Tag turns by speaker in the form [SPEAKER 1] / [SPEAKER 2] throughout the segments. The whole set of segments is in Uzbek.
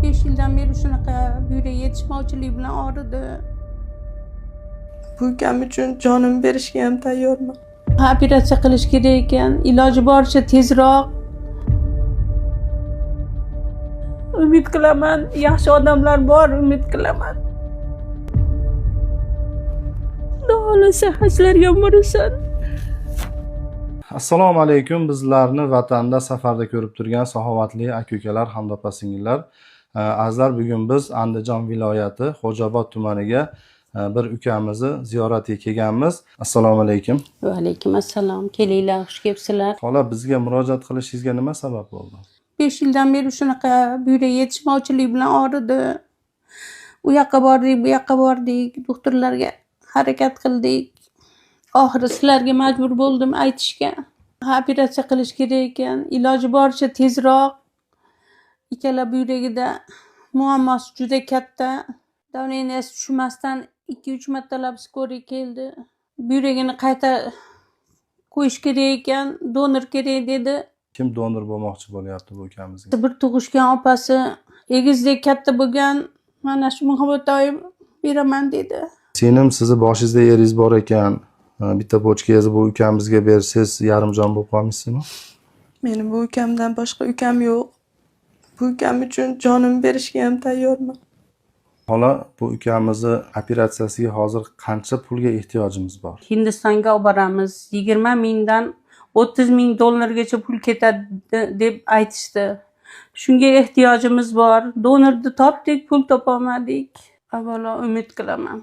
[SPEAKER 1] 5 yildan beri shunaqa buyrak yetishmovchilik bilan og'ridi.
[SPEAKER 2] Bu ukam uchun jonimni berishga ham tayyorman.
[SPEAKER 1] Operatsiya qilish kerak ekan, iloji boricha tezroq. Umid qilaman, yaxshi odamlar bor, umid qilaman. Xudo xolasa hajlarga borasan.
[SPEAKER 3] Assalomu alaykum, bizlarni vatanda safarda ko'rib turgan saxovatli aka-ukalar hamda opa-singillar. Azizlar, bugun biz Andijon viloyati Xo'jaobod tumaniga bir ukamizni ziyoratiga kelganmiz. Assalomu alaykum.
[SPEAKER 1] Va alaykum assalom. Kelinglar, xush kelibsizlar.
[SPEAKER 3] Xola, bizga murojaat qilishingizga nima sabab bo'ldi?
[SPEAKER 1] 5 yildan beri shunaqa buyrak yetishmovchilik bilan og'ridi. U yoqqa bordik, bu yoqqa bordik, doktorlarga harakat qildik. Oxiri sizlarga majbur bo'ldim aytishga. Operatsiya qilish kerak ekan, iloji boricha tezroq. Ikkala buyragida muammosi juda katta. Davleniyasi tushmasdan 2-3 martalab skoriy keldi. Buyragini qayta qo'yish kerak ekan, donor kerak dedi.
[SPEAKER 3] Kim donor bo'lmoqchi bo'lyapti bu ukamizga?
[SPEAKER 1] Bir tug'ishgan opasi egizdek katta bo'lgan, mana shu muhabbatdoyim beraman dedi.
[SPEAKER 3] Senim sizni boshingizda yeringiz bor ekan, bitta pochkangizni bu ukamizga bersangiz yarimjon bo'lib qolmaysizmi?
[SPEAKER 2] Meni bu ukamdan boshqa ukam yo'q. Bu ukam uchun jonimni berishga ham tayyorman.
[SPEAKER 3] Xola, bu ukamizni operatsiyasiga hozir qancha pulga ehtiyojimiz bor?
[SPEAKER 1] Hindistonga olib boramiz. 20 mingdan 30 ming dollargacha pul ketadi deb aytishdi. Shunga ehtiyojimiz bor. Donorni topdik, pul topolmadik. Avvalo umid qilaman.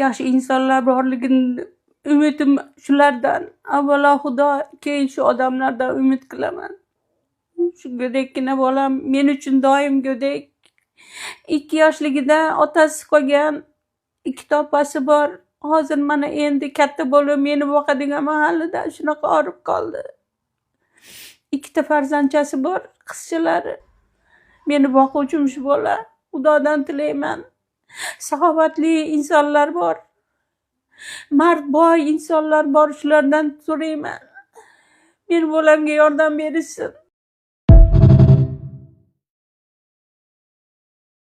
[SPEAKER 1] Yaxshi insonlar borligini umidim shulardan. Avvalo Xudo, keyin shu odamlardan umid qilaman. Shu go'dakkina bolam men uchun doim go'dak. 2 yoshligida otasi qolgan, 2 opasi bor. Hozir mana endi katta bo'lib meni boqadigan mahallada shunaqa og'rib qoldi. 2 farzandchasi bor, qizchalari. Meni boquvchi shu bola. Xudodan tilayman. Saxovatli insonlar bor. Mard boy insonlar bor, shulardan so'rayman. Meni bolamga yordam berishsin.